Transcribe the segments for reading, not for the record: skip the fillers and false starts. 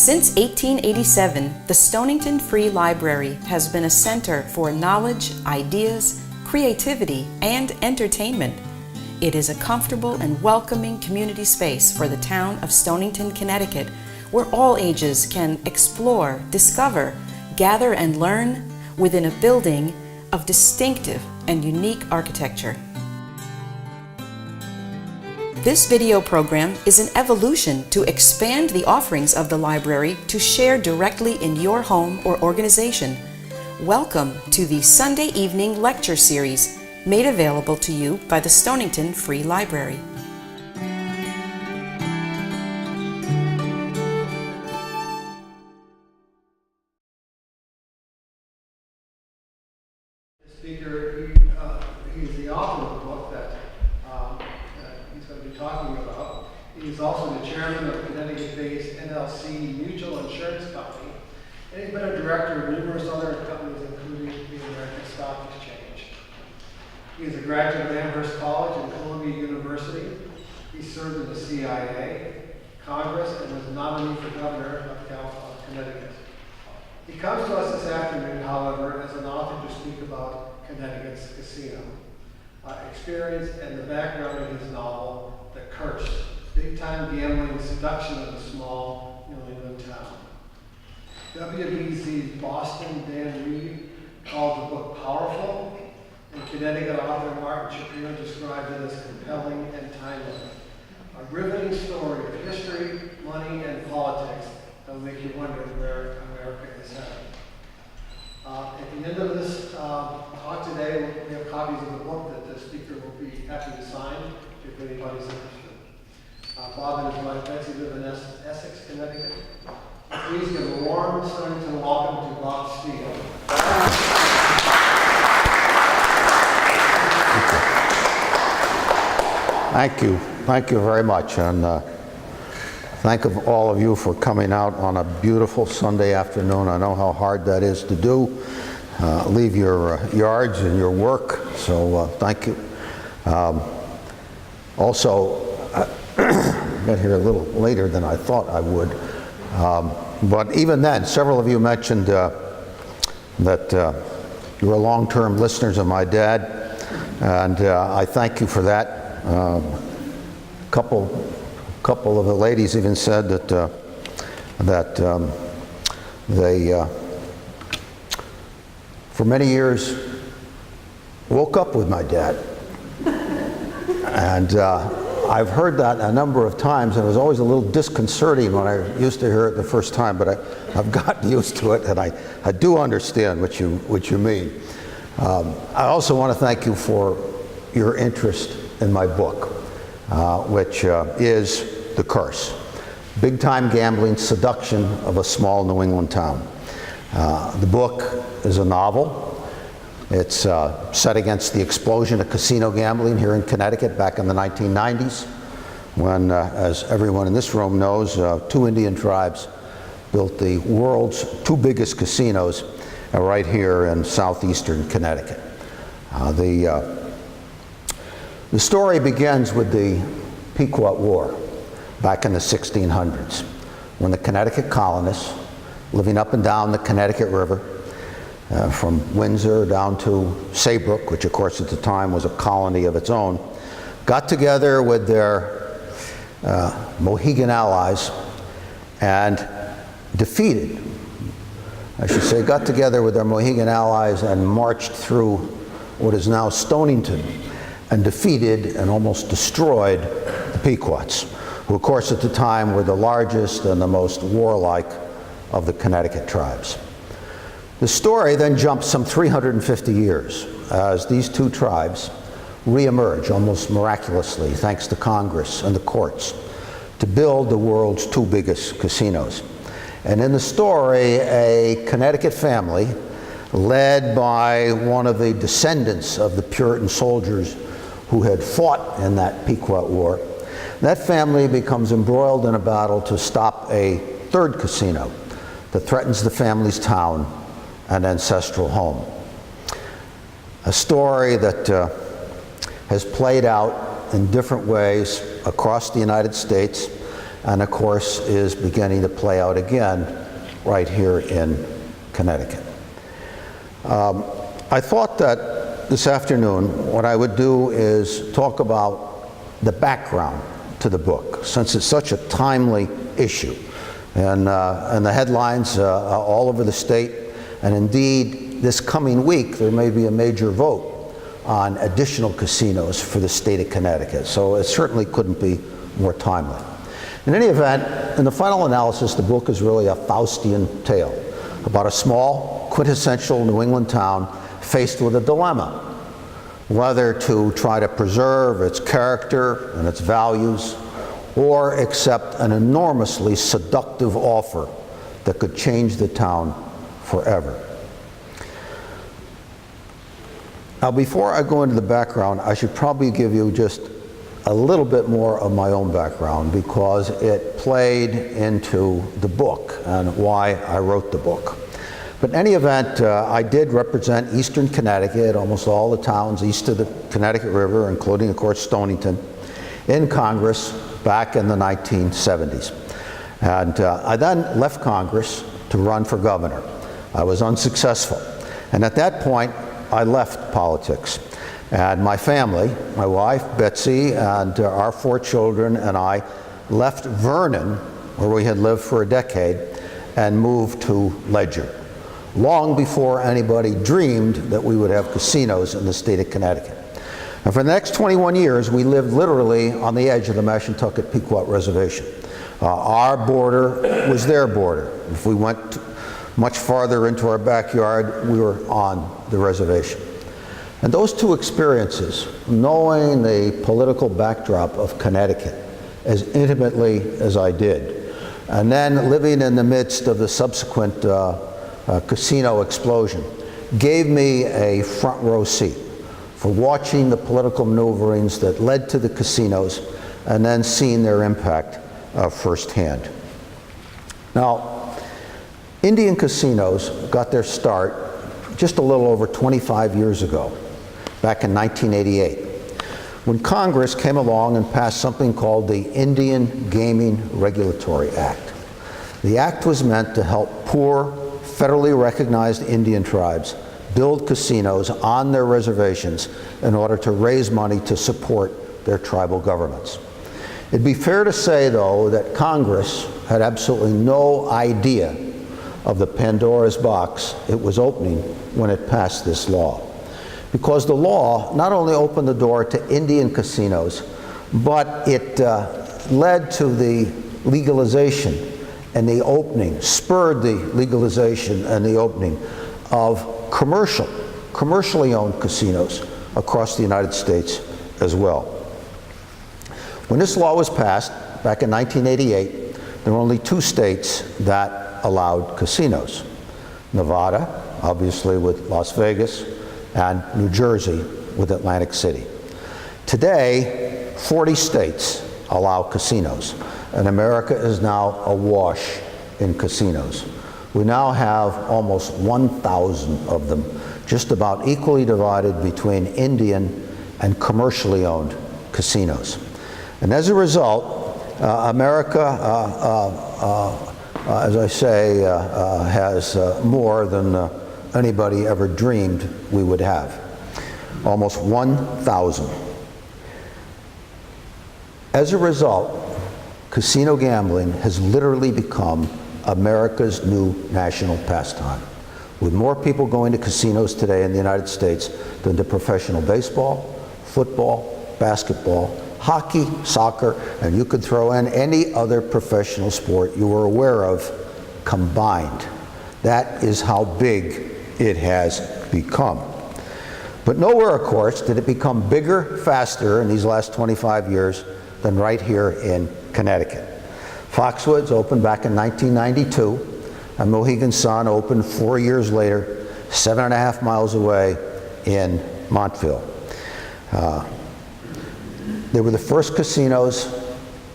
Since 1887, the Stonington Free Library has been a center for knowledge, ideas, creativity, and entertainment. It is a comfortable and welcoming community space for the town of Stonington, Connecticut, where all ages can explore, discover, gather, and learn within a building of distinctive and unique architecture. This video program is an evolution to expand the offerings of the library to share directly in your home or organization. Welcome to the Sunday evening lecture series made available to you by the Stonington Free Library. The speaker, he's the author of the book that he's going to be talking about. He's also the chairman of Connecticut-based NLC Mutual Insurance Company, and he's been a director of numerous other companies, including the American Stock Exchange. He is a graduate of Amherst College and Columbia University. He served in the CIA, Congress, and was nominee for governor of Connecticut. He comes to us this afternoon, however, as an author to speak about Connecticut's casino experience and the background of his novel, The Curse, big-time gambling seduction of a small New England town. WBZ's Boston Dan Reed called the book powerful, and Connecticut author Martin Shapiro described it as compelling and timely. A riveting story of history, money, and politics that will make you wonder where America is headed. At the end of this talk today, we have copies of the book that the speaker will be happy to sign if anybody's interested. Bob and his wife Betsy live in Essex, Connecticut. Please give a warm Stonington welcome to Bob Steele. Thank you very much, and thank all of you for coming out on a beautiful Sunday afternoon. I know how hard that is to do. Leave your yards and your work, so thank you. Also, I got here a little later than I thought I would, but even then, several of you mentioned that you were long-term listeners of my dad, and I thank you for that. Couple of the ladies even said that they, for many years, woke up with my dad. And I've heard that a number of times, and it was always a little disconcerting when I used to hear it the first time, but I've gotten used to it, and I do understand what you mean. I also want to thank you for your interest in my book, which is The Curse, big-time gambling seduction of a small New England town. The book is a novel. It's set against the explosion of casino gambling here in Connecticut back in the 1990s, when, as everyone in this room knows, two Indian tribes built the world's two biggest casinos right here in southeastern Connecticut. The story begins with the Pequot War back in the 1600s, when the Connecticut colonists, living up and down the Connecticut River, from Windsor down to Saybrook, which of course at the time was a colony of its own, got together with their Mohegan allies and got together with their Mohegan allies and marched through what is now Stonington, and defeated and almost destroyed the Pequots, who of course at the time were the largest and the most warlike of the Connecticut tribes. The story then jumps some 350 years as these two tribes reemerge almost miraculously, thanks to Congress and the courts, to build the world's two biggest casinos. And in the story, a Connecticut family, led by one of the descendants of the Puritan soldiers who had fought in that Pequot War, that family becomes embroiled in a battle to stop a third casino that threatens the family's town and ancestral home. A story that has played out in different ways across the United States and of course is beginning to play out again right here in Connecticut. I thought that this afternoon what I would do is talk about the background to the book, since it's such a timely issue. And the headlines all over the state, and indeed this coming week there may be a major vote on additional casinos for the state of Connecticut. So it certainly couldn't be more timely. In any event, in the final analysis, the book is really a Faustian tale about a small, quintessential New England town faced with a dilemma, whether to try to preserve its character and its values, or accept an enormously seductive offer that could change the town forever. Now, before I go into the background, I should probably give you just a little bit more of my own background, because it played into the book and why I wrote the book. But in any event, I did represent eastern Connecticut, almost all the towns east of the Connecticut River, including, of course, Stonington, in Congress back in the 1970s. And I then left Congress to run for governor. I was unsuccessful. And at that point, I left politics. And my family, my wife, Betsy, and our 4 children and I left Vernon, where we had lived for a decade, and moved to Ledger, long before anybody dreamed that we would have casinos in the state of Connecticut. And for the next 21 years, we lived literally on the edge of the Mashantucket Pequot Reservation. Our border was their border. If we went much farther into our backyard, we were on the reservation. And those 2 experiences, knowing the political backdrop of Connecticut as intimately as I did, and then living in the midst of the subsequent casino explosion, gave me a front row seat for watching the political maneuverings that led to the casinos and then seeing their impact firsthand. Now, Indian casinos got their start just a little over 25 years ago, back in 1988, when Congress came along and passed something called the Indian Gaming Regulatory Act. The act was meant to help poor, federally recognized Indian tribes build casinos on their reservations in order to raise money to support their tribal governments. It'd be fair to say, though, that Congress had absolutely no idea of the Pandora's box it was opening when it passed this law. Because the law not only opened the door to Indian casinos, but it led to the legalization and the opening, spurred the legalization and the opening of commercially owned casinos across the United States as well. When this law was passed back in 1988, there were only 2 states that allowed casinos. Nevada, obviously with Las Vegas, and New Jersey with Atlantic City. Today, 40 states allow casinos, and America is now awash in casinos. We now have almost 1,000 of them, just about equally divided between Indian and commercially owned casinos. And as a result, America, as I say, has more than anybody ever dreamed we would have. Almost 1,000. As a result, casino gambling has literally become America's new national pastime, with more people going to casinos today in the United States than to professional baseball, football, basketball, hockey, soccer, and you could throw in any other professional sport you were aware of combined. That is how big it has become. But nowhere, of course, did it become bigger, faster in these last 25 years than right here in Connecticut. Foxwoods opened back in 1992, and Mohegan Sun opened 4 years later, 7.5 miles away in Montville. They were the first casinos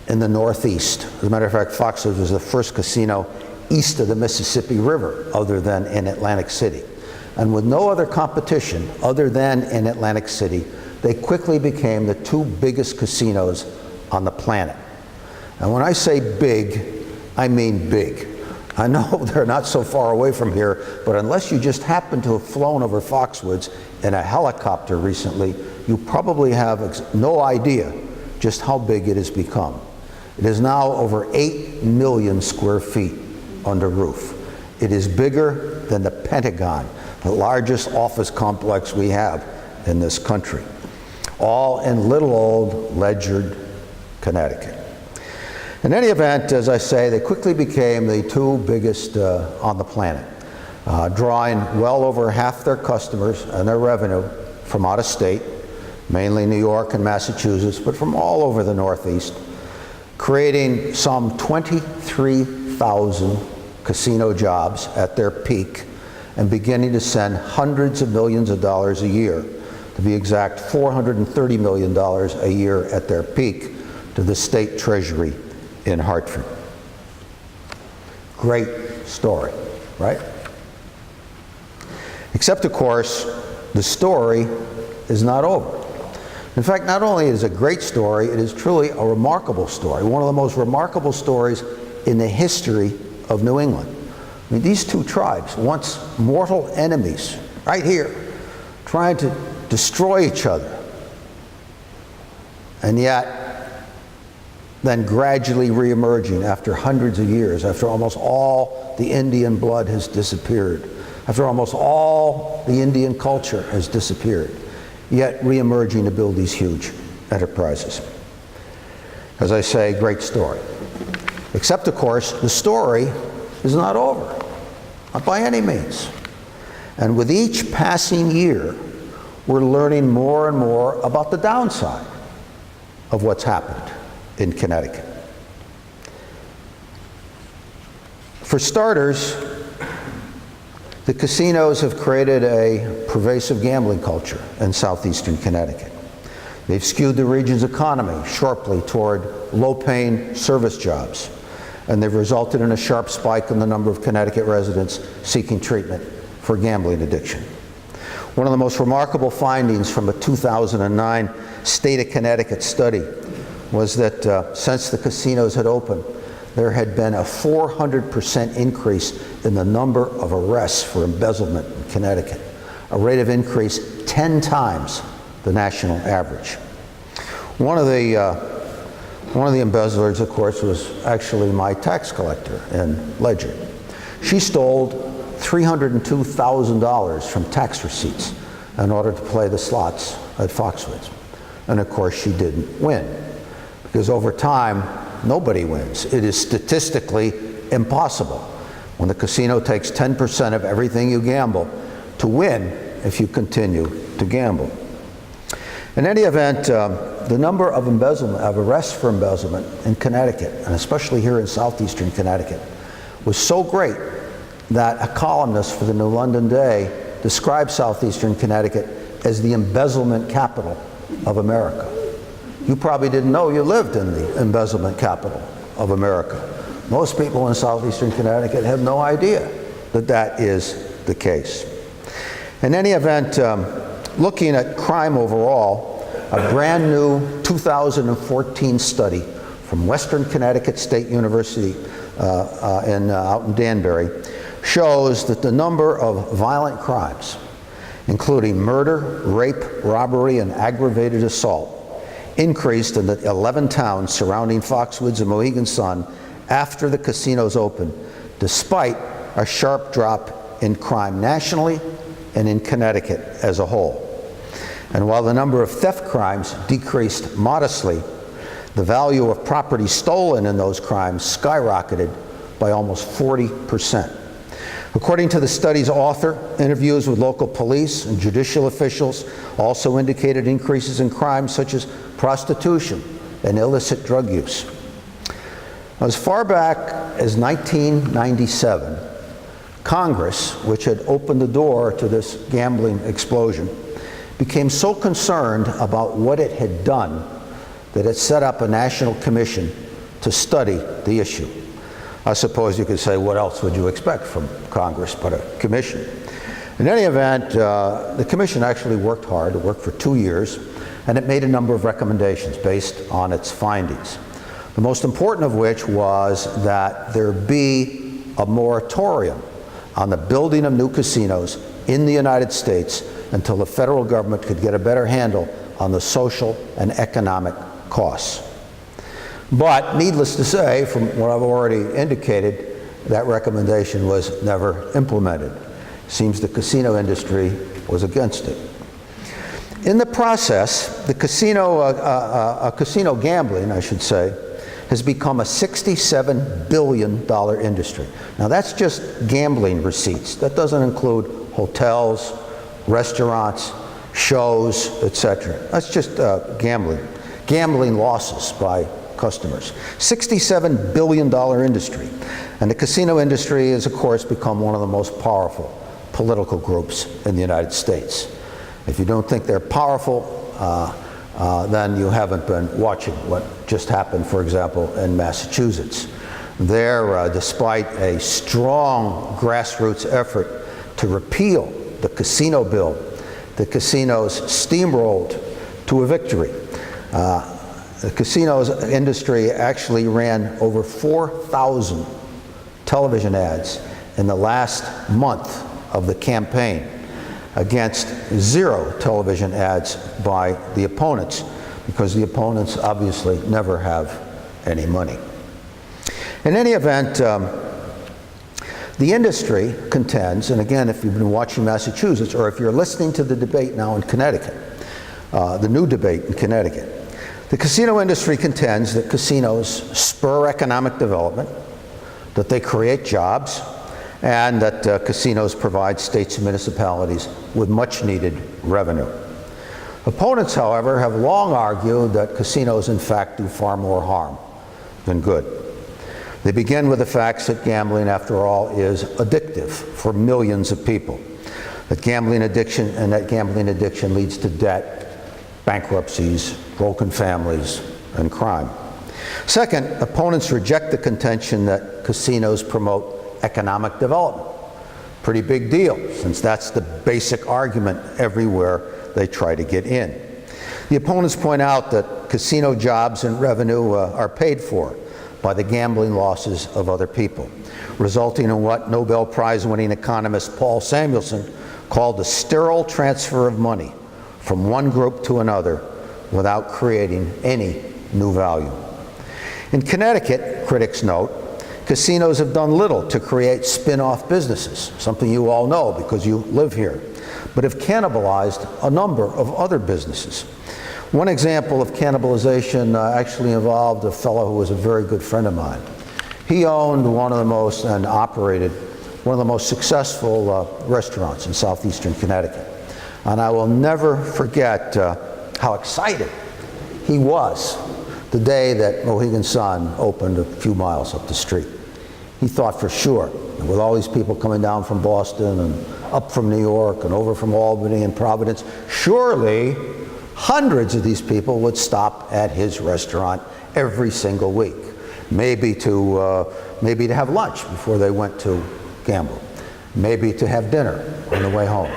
in the Northeast. As a matter of fact, Foxwoods was the first casino east of the Mississippi River, other than in Atlantic City. And with no other competition other than in Atlantic City, they quickly became the 2 biggest casinos on the planet. And when I say big, I mean big. I know they're not so far away from here, but unless you just happen to have flown over Foxwoods in a helicopter recently, you probably have no idea just how big it has become. It is now over 8 million square feet under roof. It is bigger than the Pentagon, the largest office complex we have in this country, all in little old Ledyard, Connecticut. In any event, as I say, they quickly became the two biggest on the planet, drawing well over half their customers and their revenue from out of state, mainly New York and Massachusetts, but from all over the Northeast, creating some 23,000 casino jobs at their peak and beginning to send hundreds of millions of dollars a year, to be exact, $430 million a year at their peak, to the state treasury in Hartford. Great story, right? Except, of course, the story is not over. In fact, not only is it a great story, it is truly a remarkable story, one of the most remarkable stories in the history of New England. I mean, these two tribes, once mortal enemies, right here, trying to destroy each other, and yet then gradually reemerging after hundreds of years, after almost all the Indian blood has disappeared, after almost all the Indian culture has disappeared, yet reemerging to build these huge enterprises. As I say, great story. Except, of course, the story is not over, not by any means. And with each passing year, we're learning more and more about the downside of what's happened in Connecticut. For starters, the casinos have created a pervasive gambling culture in southeastern Connecticut. They've skewed the region's economy sharply toward low-paying service jobs, and they've resulted in a sharp spike in the number of Connecticut residents seeking treatment for gambling addiction. One of the most remarkable findings from a 2009 State of Connecticut study was that since the casinos had opened, there had been a 400% increase in the number of arrests for embezzlement in Connecticut, a rate of increase 10 times the national average. One of the embezzlers, of course, was actually my tax collector in Ledyard. She stole $302,000 from tax receipts in order to play the slots at Foxwoods. And of course, she didn't win, because over time, nobody wins. It is statistically impossible, when the casino takes 10% of everything you gamble, to win if you continue to gamble. In any event, the number of arrests for embezzlement in Connecticut, and especially here in southeastern Connecticut, was so great that a columnist for the New London Day described southeastern Connecticut as the embezzlement capital of America. You probably didn't know you lived in the embezzlement capital of America. Most people in southeastern Connecticut have no idea that that is the case. In any event, looking at crime overall, a brand new 2014 study from Western Connecticut State University out in Danbury shows that the number of violent crimes, including murder, rape, robbery, and aggravated assault, increased in the 11 towns surrounding Foxwoods and Mohegan Sun after the casinos opened, despite a sharp drop in crime nationally and in Connecticut as a whole. And while the number of theft crimes decreased modestly, the value of property stolen in those crimes skyrocketed by almost 40%. According to the study's author, interviews with local police and judicial officials also indicated increases in crimes such as prostitution and illicit drug use. As far back as 1997, Congress, which had opened the door to this gambling explosion, became so concerned about what it had done that it set up a national commission to study the issue. I suppose you could say, what else would you expect from Congress but a commission? In any event, the commission actually worked hard. It worked for 2 years, and it made a number of recommendations based on its findings. The most important of which was that there be a moratorium on the building of new casinos in the United States until the federal government could get a better handle on the social and economic costs. But needless to say, from what I've already indicated, that recommendation was never implemented. It seems the casino industry was against it. In the process, the casino gambling, I should say, has become a $67 billion industry. Now that's just gambling receipts. That doesn't include hotels, restaurants, shows, etc. That's just gambling losses by customers. $67 billion industry. And the casino industry has, of course, become one of the most powerful political groups in the United States. If you don't think they're powerful, then you haven't been watching what just happened, for example, in Massachusetts. There, despite a strong grassroots effort to repeal the casino bill, the casinos steamrolled to a victory. The casinos industry actually ran over 4,000 television ads in the last month of the campaign against 0 television ads by the opponents, because the opponents obviously never have any money. In any event, the industry contends, and again, if you've been watching Massachusetts, or if you're listening to the debate now in Connecticut, the new debate in Connecticut, the casino industry contends that casinos spur economic development, that they create jobs, and that casinos provide states and municipalities with much needed revenue. Opponents, however, have long argued that casinos in fact do far more harm than good. They begin with the facts that gambling, after all, is addictive for millions of people. That gambling addiction leads to debt, bankruptcies, broken families, and crime. Second, opponents reject the contention that casinos promote economic development. Pretty big deal, since that's the basic argument everywhere they try to get in. The opponents point out that casino jobs and revenue are paid for by the gambling losses of other people, resulting in what Nobel Prize-winning economist Paul Samuelson called the sterile transfer of money from one group to another without creating any new value. In Connecticut, critics note, casinos have done little to create spin-off businesses, something you all know because you live here, but have cannibalized a number of other businesses. One example of cannibalization actually involved a fellow who was a very good friend of mine. He owned and operated one of the most successful restaurants in southeastern Connecticut. And I will never forget how excited he was the day that Mohegan Sun opened a few miles up the street. He thought for sure, with all these people coming down from Boston and up from New York and over from Albany and Providence, surely hundreds of these people would stop at his restaurant every single week, maybe to have lunch before they went to gamble, maybe to have dinner on the way home.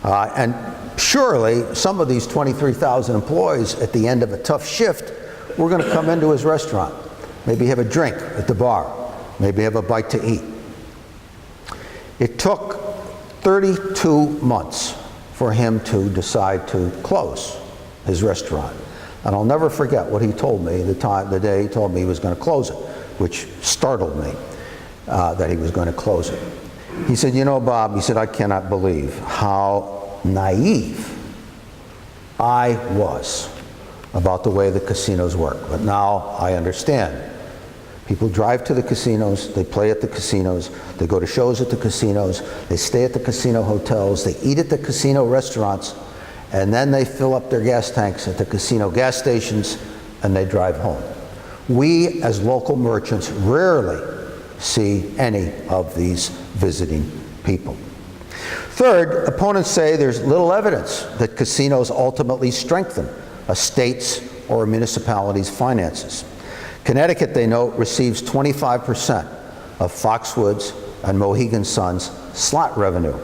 And surely some of these 23,000 employees at the end of a tough shift were going to come into his restaurant, maybe have a drink at the bar, maybe have a bite to eat. It took 32 months for him to decide to close his restaurant. And I'll never forget what he told me the day he told me he was going to close it, which startled me that he was going to close it. He said, "You know, Bob," he said, "I cannot believe how naive I was about the way the casinos work. But now I understand. People drive to the casinos, they play at the casinos, they go to shows at the casinos, they stay at the casino hotels, they eat at the casino restaurants, and then they fill up their gas tanks at the casino gas stations, and they drive home. We, as local merchants, rarely see any of these visiting people." Third, opponents say there's little evidence that casinos ultimately strengthen a state's or a municipality's finances. Connecticut, they note, receives 25% of Foxwoods and Mohegan Sun's slot revenue,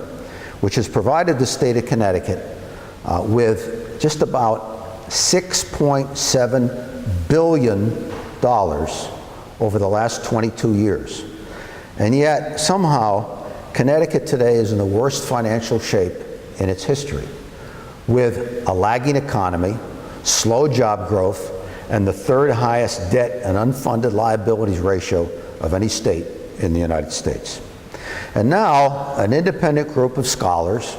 which has provided the state of Connecticut with just about $6.7 billion over the last 22 years. And yet, somehow, Connecticut today is in the worst financial shape in its history, with a lagging economy, slow job growth, and the third highest debt and unfunded liabilities ratio of any state in the United States. And now, an independent group of scholars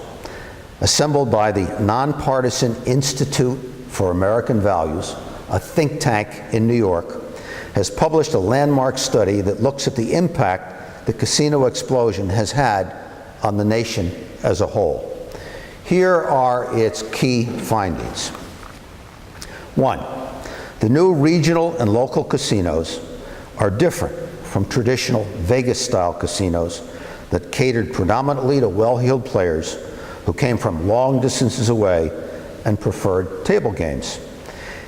assembled by the nonpartisan Institute for American Values, a think tank in New York, has published a landmark study that looks at the impact the casino explosion has had on the nation as a whole. Here are its key findings. 1, the new regional and local casinos are different from traditional Vegas-style casinos that catered predominantly to well-heeled players who came from long distances away and preferred table games.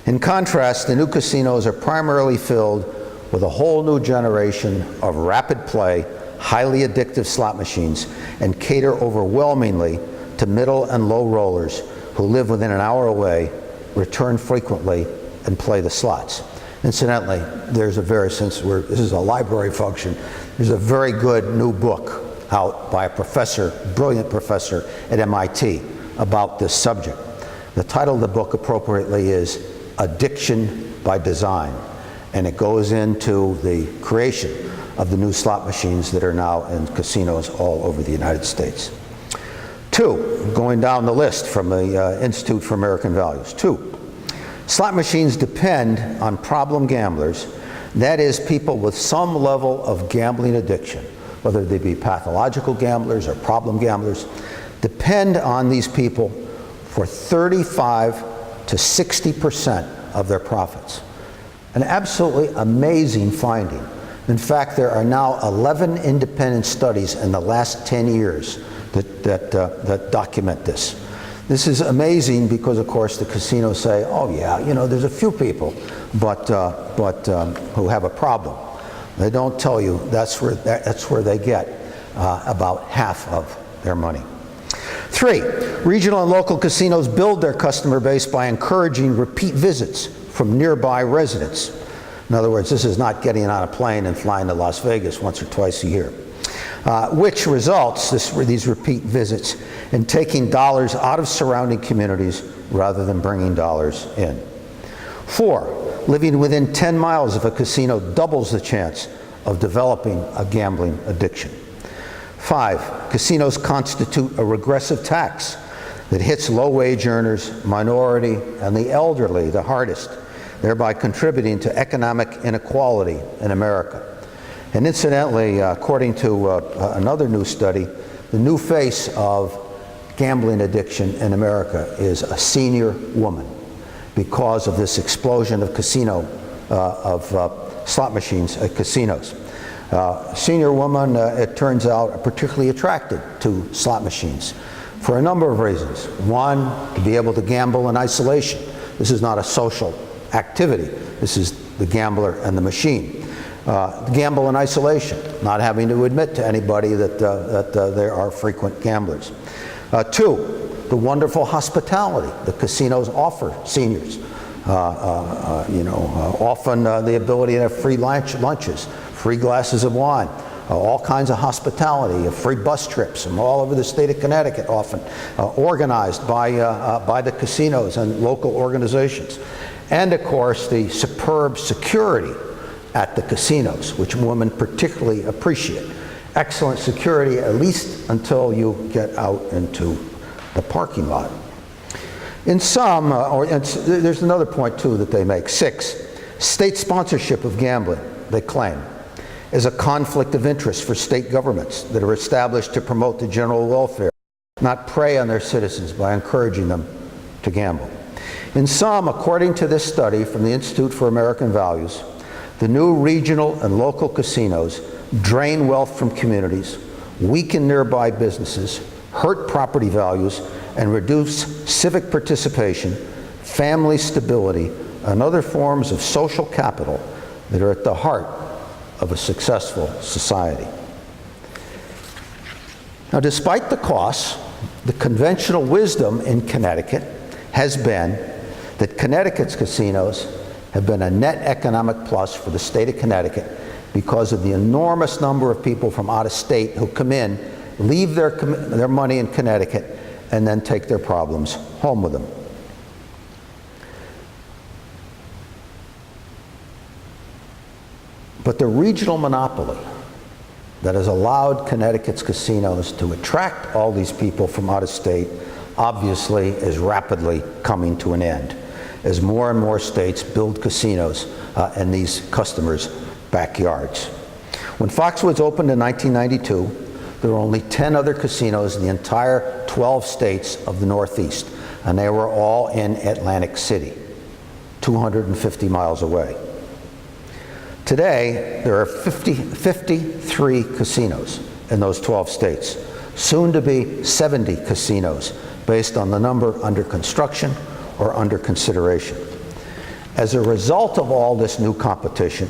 In contrast, the new casinos are primarily filled with a whole new generation of rapid play, highly addictive slot machines, and cater overwhelmingly to middle and low rollers who live within an hour away, return frequently, and play the slots. Incidentally, since this is a library function, there's a very good new book out by a professor, brilliant professor at MIT about this subject. The title of the book appropriately is Addiction by Design, and it goes into the creation of the new slot machines that are now in casinos all over the United States. 2, going down the list from the Institute for American Values. 2, slot machines depend on problem gamblers, that is, people with some level of gambling addiction, whether they be pathological gamblers or problem gamblers, depend on these people for 35 to 60% of their profits. An absolutely amazing finding. In fact, there are now 11 independent studies in the last 10 years that document this. This is amazing because, of course, the casinos say, oh yeah, there's a few people who have a problem. They don't tell you that's where they get about half of their money. 3, regional and local casinos build their customer base by encouraging repeat visits from nearby residents. In other words, this is not getting on a plane and flying to Las Vegas once or twice a year, which results, these repeat visits, in taking dollars out of surrounding communities rather than bringing dollars in. 4, living within 10 miles of a casino doubles the chance of developing a gambling addiction. 5, casinos constitute a regressive tax that hits low-wage earners, minority, and the elderly the hardest, thereby contributing to economic inequality in America. And incidentally, according to another new study, the new face of gambling addiction in America is a senior woman because of this explosion of slot machines at casinos. Senior woman, it turns out, are particularly attracted to slot machines for a number of reasons. 1, to be able to gamble in isolation. This is not a social activity. This is the gambler and the machine. Gamble in isolation, not having to admit to anybody that there are frequent gamblers. 2, the wonderful hospitality the casinos offer seniors. Often the ability to have free lunches, free glasses of wine, all kinds of hospitality, free bus trips from all over the state of Connecticut, often organized by the casinos and local organizations. And of course, the superb security at the casinos, which women particularly appreciate. Excellent security, at least until you get out into the parking lot. In some, there's another point too that they make. 6, state sponsorship of gambling, they claim, is a conflict of interest for state governments that are established to promote the general welfare, not prey on their citizens by encouraging them to gamble. In some, according to this study from the Institute for American Values, the new regional and local casinos drain wealth from communities, weaken nearby businesses, hurt property values, and reduce civic participation, family stability, and other forms of social capital that are at the heart of a successful society. Now, despite the costs, the conventional wisdom in Connecticut has been that Connecticut's casinos have been a net economic plus for the state of Connecticut because of the enormous number of people from out of state who come in, leave their money in Connecticut, and then take their problems home with them. But the regional monopoly that has allowed Connecticut's casinos to attract all these people from out of state obviously is rapidly coming to an end as more and more states build casinos in these customers' backyards. When Foxwoods opened in 1992, there were only 10 other casinos in the entire 12 states of the Northeast, and they were all in Atlantic City, 250 miles away. Today, there are 53 casinos in those 12 states, soon to be 70 casinos based on the number under construction or under consideration. As a result of all this new competition,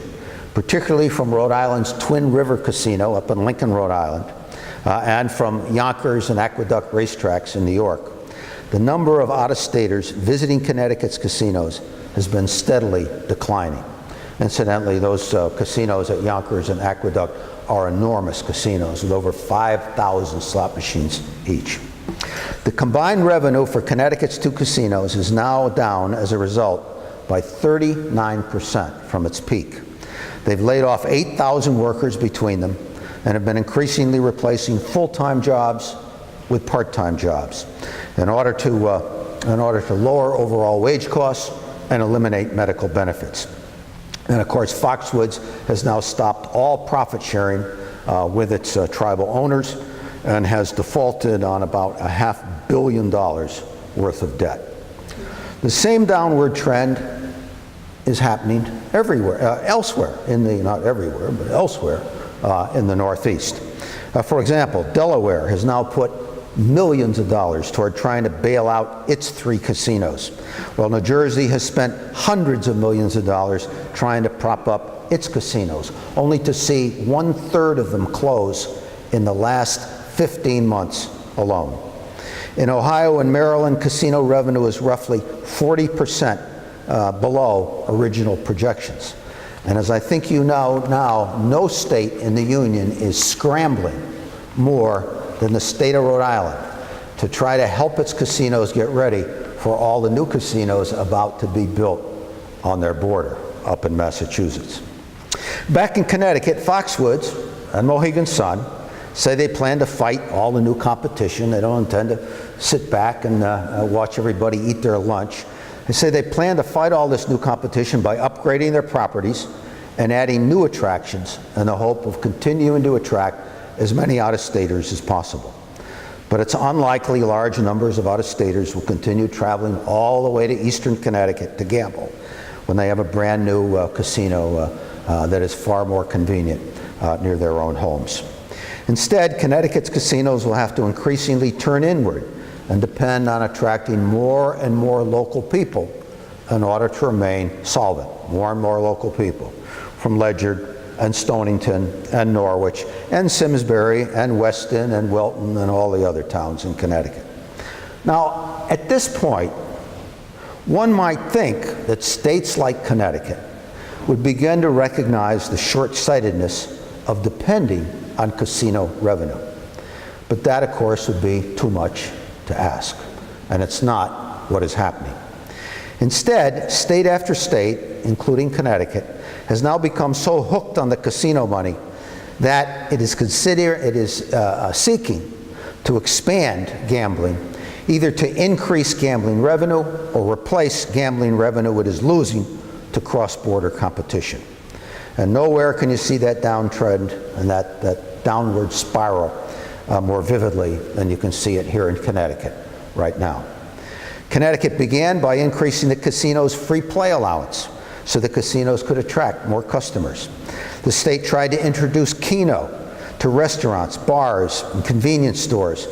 particularly from Rhode Island's Twin River Casino up in Lincoln, Rhode Island, and from Yonkers and Aqueduct racetracks in New York, the number of out-of-staters visiting Connecticut's casinos has been steadily declining. Incidentally, those casinos at Yonkers and Aqueduct are enormous casinos with over 5,000 slot machines each. The combined revenue for Connecticut's two casinos is now down as a result by 39% from its peak. They've laid off 8,000 workers between them and have been increasingly replacing full-time jobs with part-time jobs in order to lower overall wage costs and eliminate medical benefits. And of course, Foxwoods has now stopped all profit sharing with its tribal owners and has defaulted on about $500 million worth of debt. The same downward trend is happening everywhere, elsewhere in the, not everywhere, but elsewhere in the Northeast. For example, Delaware has now put millions of dollars toward trying to bail out its 3 casinos, while New Jersey has spent hundreds of millions of dollars trying to prop up its casinos, only to see 1/3 of them close in the last 15 months alone. In Ohio and Maryland, casino revenue is roughly 40% below original projections. And as I think you know now, no state in the Union is scrambling more than the state of Rhode Island to try to help its casinos get ready for all the new casinos about to be built on their border up in Massachusetts. Back in Connecticut, Foxwoods and Mohegan Sun say they plan to fight all the new competition. They don't intend to sit back and watch everybody eat their lunch. They say they plan to fight all this new competition by upgrading their properties and adding new attractions in the hope of continuing to attract as many out-of-staters as possible. But it's unlikely large numbers of out-of-staters will continue traveling all the way to eastern Connecticut to gamble when they have a brand new casino that is far more convenient near their own homes. Instead, Connecticut's casinos will have to increasingly turn inward and depend on attracting more and more local people in order to remain solvent. More and more local people from Ledyard and Stonington and Norwich and Simsbury and Weston and Wilton and all the other towns in Connecticut. Now, at this point, one might think that states like Connecticut would begin to recognize the short-sightedness of depending on casino revenue. But that, of course, would be too much to ask, and it's not what is happening. Instead, state after state, including Connecticut, has now become so hooked on the casino money that it is seeking to expand gambling, either to increase gambling revenue or replace gambling revenue it is losing to cross-border competition. And nowhere can you see that downtrend and that downward spiral more vividly than you can see it here in Connecticut right now. Connecticut began by increasing the casino's free play allowance so the casinos could attract more customers. The state tried to introduce Keno to restaurants, bars, and convenience stores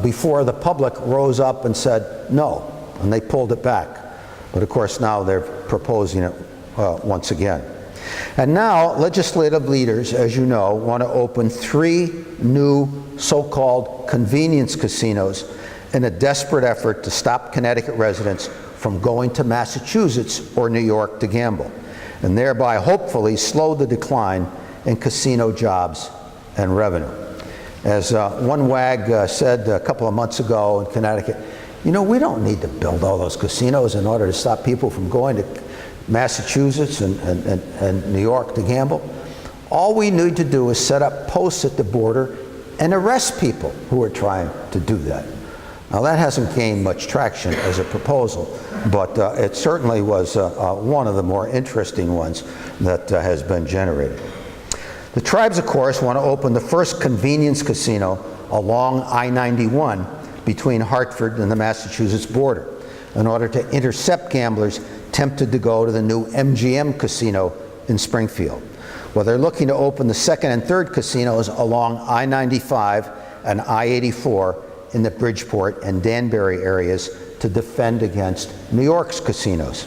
before the public rose up and said no, and they pulled it back. But of course now they're proposing it once again. And now legislative leaders, as you know, want to open 3 new so-called convenience casinos in a desperate effort to stop Connecticut residents from going to Massachusetts or New York to gamble, and thereby hopefully slow the decline in casino jobs and revenue. As one wag said a couple of months ago in Connecticut, you know, we don't need to build all those casinos in order to stop people from going to Massachusetts and New York to gamble. All we need to do is set up posts at the border and arrest people who are trying to do that. Now, that hasn't gained much traction as a proposal, but it certainly was one of the more interesting ones that has been generated. The tribes, of course, want to open the first convenience casino along I-91 between Hartford and the Massachusetts border in order to intercept gamblers tempted to go to the new MGM casino in Springfield. Well, they're looking to open the second and third casinos along I-95 and I-84 in the Bridgeport and Danbury areas to defend against New York's casinos.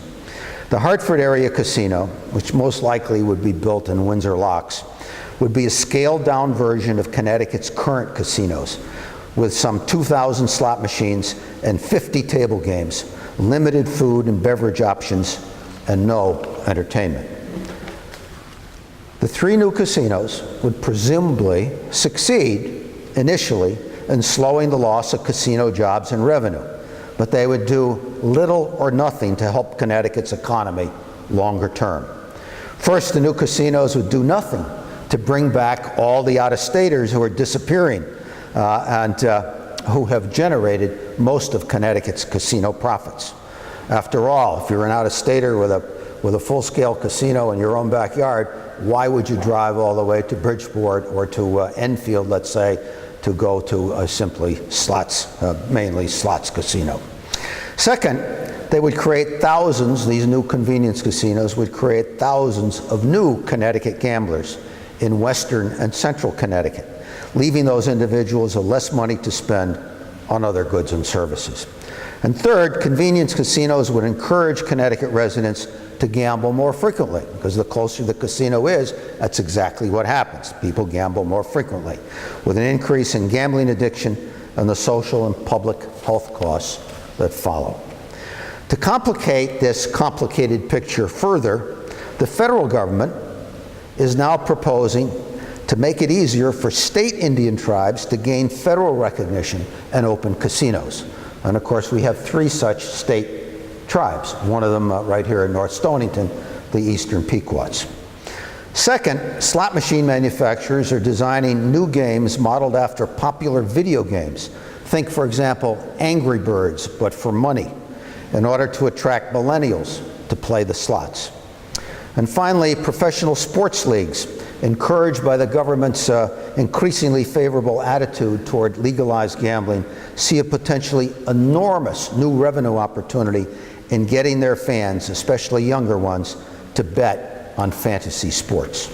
The Hartford area casino, which most likely would be built in Windsor Locks, would be a scaled-down version of Connecticut's current casinos, with some 2,000 slot machines and 50 table games, limited food and beverage options, and no entertainment. The three new casinos would presumably succeed initially in slowing the loss of casino jobs and revenue, but they would do little or nothing to help Connecticut's economy longer term. First, the new casinos would do nothing to bring back all the out-of-staters who are disappearing and who have generated most of Connecticut's casino profits. After all, if you're an out-of-stater with a full-scale casino in your own backyard, why would you drive all the way to Bridgeport or to Enfield, let's say, to go to simply slots, mainly slots casino? Second, they would create thousands, these new convenience casinos would create thousands of new Connecticut gamblers in western and central Connecticut, leaving those individuals with less money to spend on other goods and services. And third, convenience casinos would encourage Connecticut residents to gamble more frequently, because the closer the casino is, that's exactly what happens. People gamble more frequently, with an increase in gambling addiction and the social and public health costs that follow. To complicate this complicated picture further, the federal government is now proposing to make it easier for state Indian tribes to gain federal recognition and open casinos. And of course, we have three such state tribes, one of them right here in North Stonington, the Eastern Pequots. Second, slot machine manufacturers are designing new games modeled after popular video games. Think, for example, Angry Birds, but for money, in order to attract millennials to play the slots. And finally, professional sports leagues, encouraged by the government's increasingly favorable attitude toward legalized gambling, see a potentially enormous new revenue opportunity in getting their fans, especially younger ones, to bet on fantasy sports.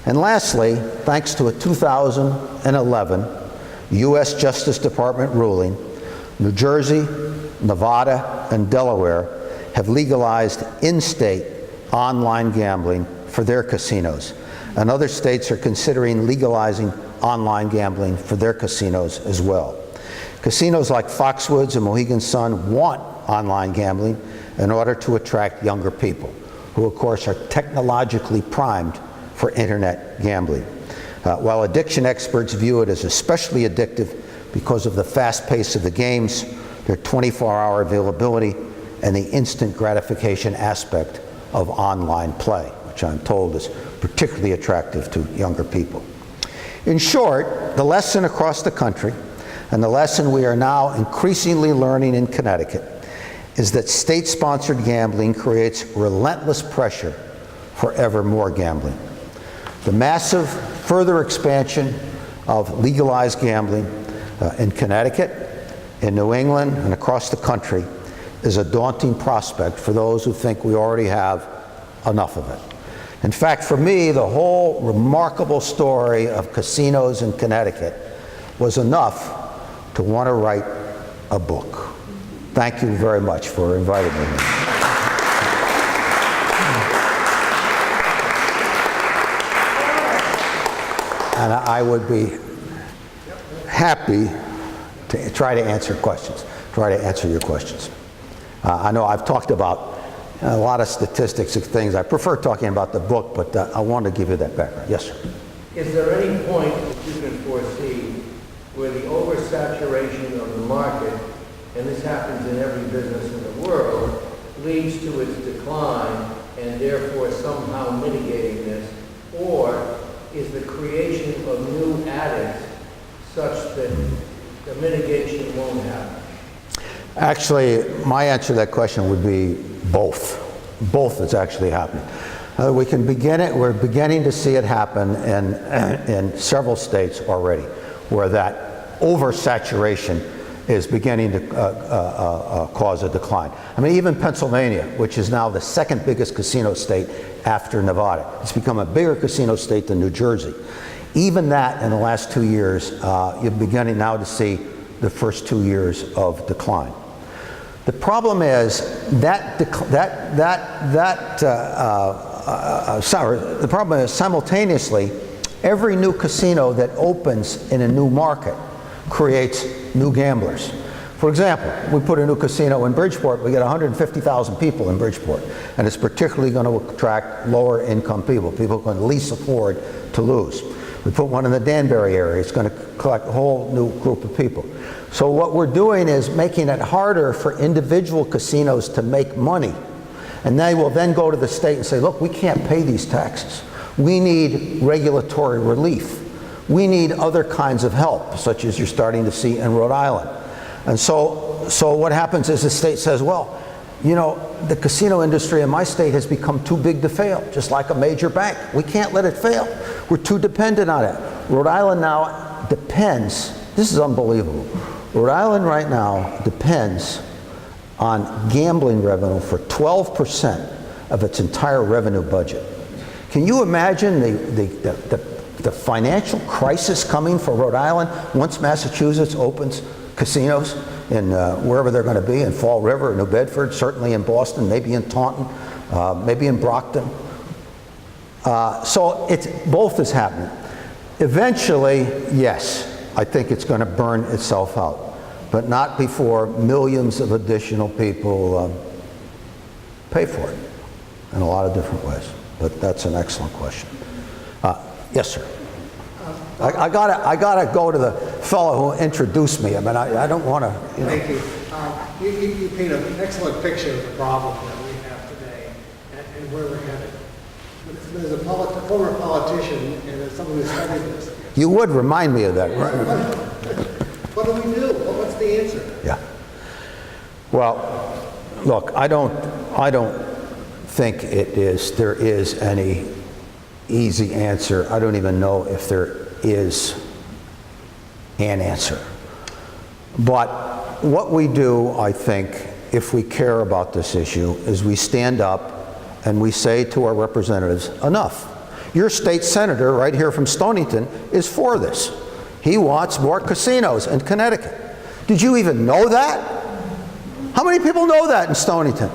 And lastly, thanks to a 2011 U.S. Justice Department ruling, New Jersey, Nevada, and Delaware have legalized in-state online gambling for their casinos. And other states are considering legalizing online gambling for their casinos as well. Casinos like Foxwoods and Mohegan Sun want online gambling in order to attract younger people, who of course are technologically primed for internet gambling. While addiction experts view it as especially addictive because of the fast pace of the games, their 24-hour availability, and the instant gratification aspect of online play, which I'm told is particularly attractive to younger people. In short, the lesson across the country, and the lesson we are now increasingly learning in Connecticut, is that state-sponsored gambling creates relentless pressure for ever more gambling. The massive further expansion of legalized gambling in Connecticut, in New England, and across the country is a daunting prospect for those who think we already have enough of it. In fact, for me, the whole remarkable story of casinos in Connecticut was enough to want to write a book. Thank you very much for inviting me. And I would be happy to try to answer questions, try to answer your questions. I know I've talked about a lot of statistics of things. I prefer talking about the book, but I want to give you that background. Yes, sir. Is there any point that you can foresee where the oversaturation of the market, and this happens in every business in the world, leads to its decline and therefore somehow mitigating this? Or is the creation of new addicts such that the mitigation won't happen? Actually, my answer to that question would be both. Both is actually happening. We can begin it. We're beginning to see it happen in several states already, where that oversaturation is beginning to cause a decline. I mean, even Pennsylvania, which is now the second biggest casino state after Nevada, it's become a bigger casino state than New Jersey. Even that, in the last 2 years, you're beginning now to see the first 2 years of decline. The problem is the problem is simultaneously, every new casino that opens in a new market creates new gamblers. For example, we put a new casino in Bridgeport, we get 150,000 people in Bridgeport, and it's particularly going to attract lower income people who can least afford to lose. We put one in the Danbury area, it's going to collect a whole new group of people. So what we're doing is making it harder for individual casinos to make money. And they will then go to the state and say, look, we can't pay these taxes. We need regulatory relief. We need other kinds of help, such as you're starting to see in Rhode Island. And so what happens is the state says, well, you know, the casino industry in my state has become too big to fail, just like a major bank. We can't let it fail. We're too dependent on it. Rhode Island now depends, this is unbelievable. Rhode Island right now depends on gambling revenue for 12% of its entire revenue budget. Can you imagine the financial crisis coming for Rhode Island once Massachusetts opens casinos in wherever they're going to be, in Fall River, New Bedford, certainly in Boston, maybe in Taunton, maybe in Brockton. So both is happening. Eventually, yes, I think it's going to burn itself out, but not before millions of additional people pay for it in a lot of different ways. But that's an excellent question. Yes, sir. I gotta go to the fellow who introduced me. I mean, I don't want to. You know. Thank you. You paint an excellent picture of the problem that we have today and where we're headed. There's a former politician and there's someone who studied this. You would remind me of that, right? What do we do? What's the answer? Yeah. Well, look, I don't think there is any easy answer. I don't even know if there is an answer. But what we do, I think, if we care about this issue, is we stand up and we say to our representatives, enough. Your state senator right here from Stonington is for this. He wants more casinos in Connecticut. Did you even know that? How many people know that in Stonington?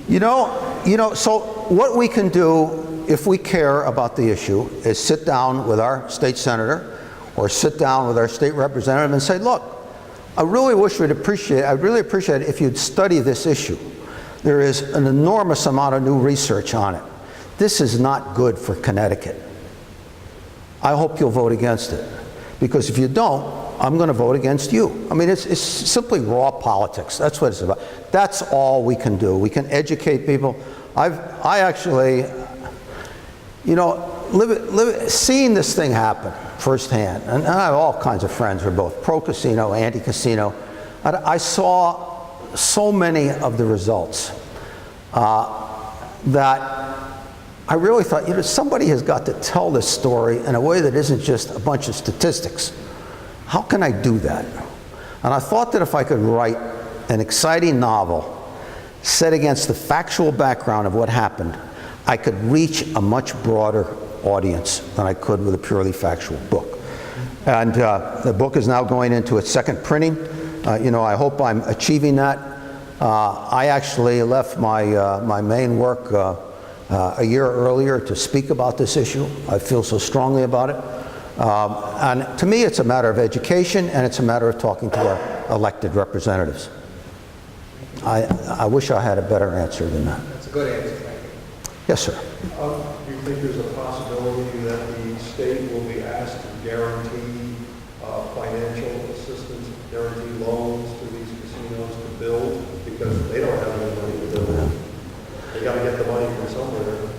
You know, so what we can do if we care about the issue is sit down with our state senator or sit down with our state representative and say, look, I'd really appreciate it if you'd study this issue. There is an enormous amount of new research on it. This is not good for Connecticut. I hope you'll vote against it. Because if you don't, I'm going to vote against you. I mean, it's simply raw politics. That's what it's about. That's all we can do. We can educate people. I actually, you know, seeing this thing happen firsthand, and I have all kinds of friends who are both pro-casino, anti-casino. I saw so many of the results that I really thought, you know, somebody has got to tell this story in a way that isn't just a bunch of statistics. How can I do that? And I thought that if I could write an exciting novel set against the factual background of what happened, I could reach a much broader audience than I could with a purely factual book. And the book is now going into its second printing. You know, I hope I'm achieving that. I actually left my main work a year earlier to speak about this issue. I feel so strongly about it. And to me, it's a matter of education, and it's a matter of talking to our elected representatives. I wish I had a better answer than that. That's a good answer, thank you. Yes, sir. Do you think there's a possibility that the state will be asked to guarantee financial assistance, guarantee loans to these casinos to build? Because they don't have any money to build. They got to get the money from somewhere.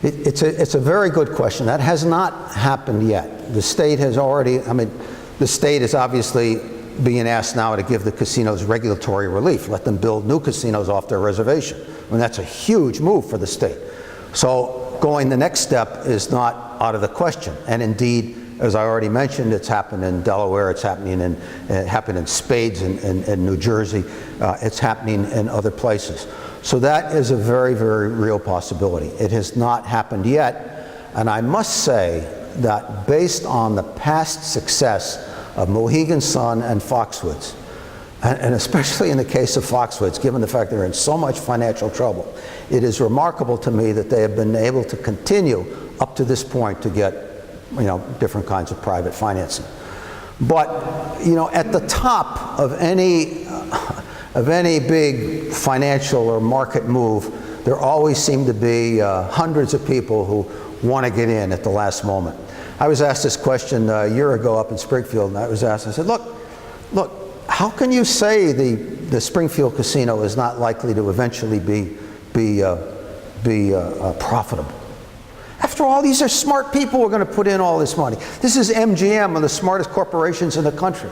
It's a very good question. That has not happened yet. The state has already, the state is obviously being asked now to give the casinos regulatory relief, let them build new casinos off their reservation. That's a huge move for the state. So going the next step is not out of the question. And indeed, as I already mentioned, it's happened in Delaware, it happened in spades in New Jersey, it's happening in other places. So that is a very, very real possibility. It has not happened yet, and I must say that based on the past success of Mohegan Sun and Foxwoods, and especially in the case of Foxwoods, given the fact they're in so much financial trouble, it is remarkable to me that they have been able to continue up to this point to get different kinds of private financing. But at the top of any big financial or market move, there always seem to be hundreds of people who want to get in at the last moment. I was asked this question a year ago up in Springfield, and I said, look, how can you say the Springfield casino is not likely to eventually be profitable? After all, these are smart people who are going to put in all this money. This is MGM, one of the smartest corporations in the country.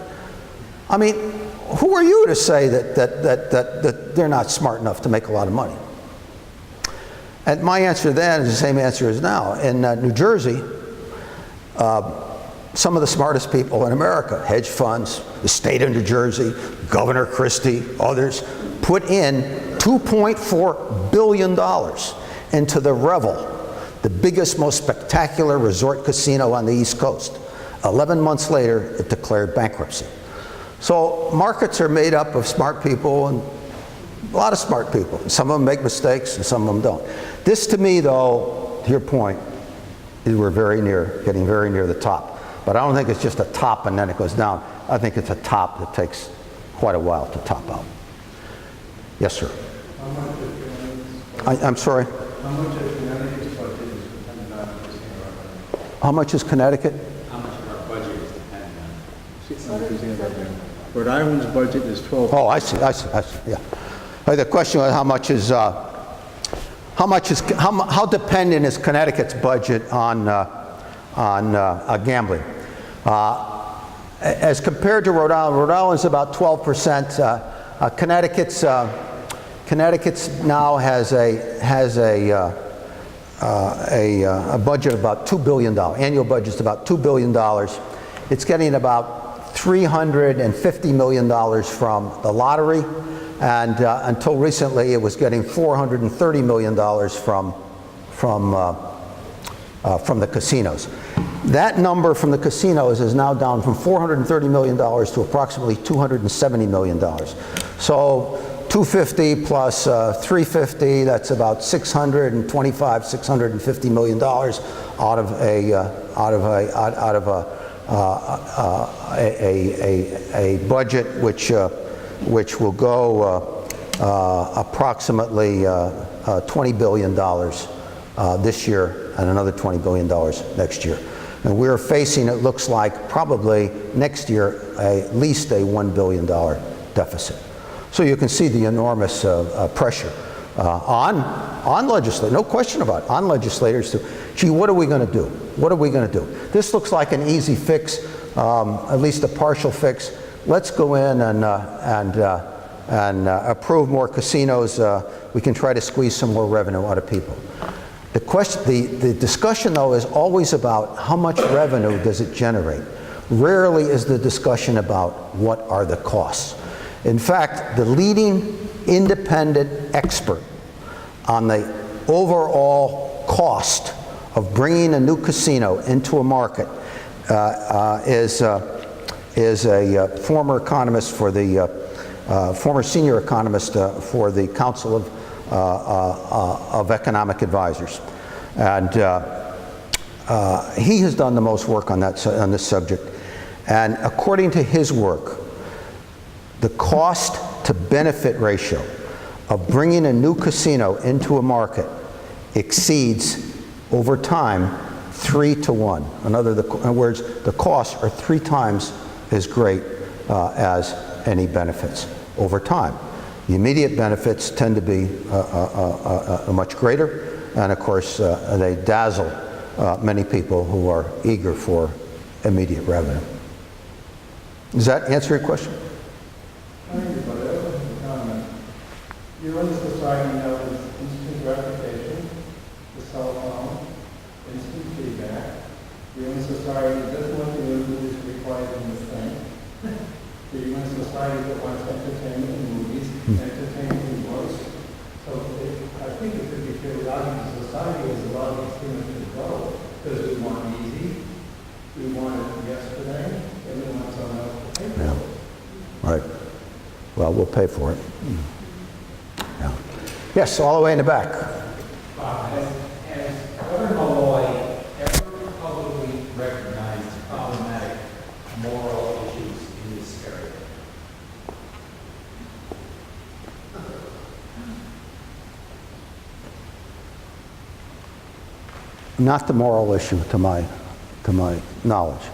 Who are you to say that they're not smart enough to make a lot of money? And my answer then is the same answer as now. In New Jersey, some of the smartest people in America, hedge funds, the state of New Jersey, Governor Christie, others, put in $2.4 billion into the Revel, the biggest, most spectacular resort casino on the East Coast. 11 months later, it declared bankruptcy. So markets are made up of smart people, and a lot of smart people. Some of them make mistakes and some of them don't. This to me, though, to your point, is we're getting very near the top. But I don't think it's just a top and then it goes down. I think it's a top that takes quite a while to top out. Yes, sir. I'm sorry? How much of Connecticut's budget is dependent on casino revenue? How much is Connecticut? How much of our budget is dependent on casino revenue? Rhode Island's budget is 12%. Oh, I see, yeah. The question was how dependent is Connecticut's budget on gambling? As compared to Rhode Island's about 12%. Connecticut's now has a budget of about $2 billion. Annual budget's about $2 billion. It's getting about $350 million from the lottery, and until recently it was getting $430 million from the casinos. That number from the casinos is now down from $430 million to approximately $270 million. So 250 plus 350, that's about $650 million out of a budget which will go approximately $20 billion this year and another $20 billion next year. And we're facing, it looks like, probably next year at least a $1 billion deficit. So you can see the enormous pressure on legislators, no question about it, on legislators to, gee, what are we going to do? What are we going to do? This looks like an easy fix, at least a partial fix. Let's go in and approve more casinos. We can try to squeeze some more revenue out of people. The discussion, though, is always about how much revenue does it generate. Rarely is the discussion about what are the costs. In fact, the leading independent expert on the overall cost of bringing a new casino into a market is a former economist for the former senior economist for the Council of Economic Advisors, and he has done the most work on this subject. And according to his work, the cost to benefit ratio of bringing a new casino into a market exceeds, over time, 3 to 1. In other words, the costs are 3 times as great as any benefits over time. The immediate benefits tend to be much greater, and of course, they dazzle many people who are eager for immediate revenue. Does that answer your question? Thank you for that comment. You're in a society now with instant gratification, the cell phone, instant feedback. You're in a society that doesn't want the movies required in this thing. You're in a society that wants entertainment and movies, entertainment and voice. So I think it could be figured out in society as a lot of these things could go, because we want easy, we want it yesterday, and we want someone else to pay for it. Yeah. Right. Well, we'll pay for it. Yeah. Yes, all the way in the back. Has Governor Malloy ever publicly recognized problematic moral issues in this area? Not the moral issue, to my knowledge.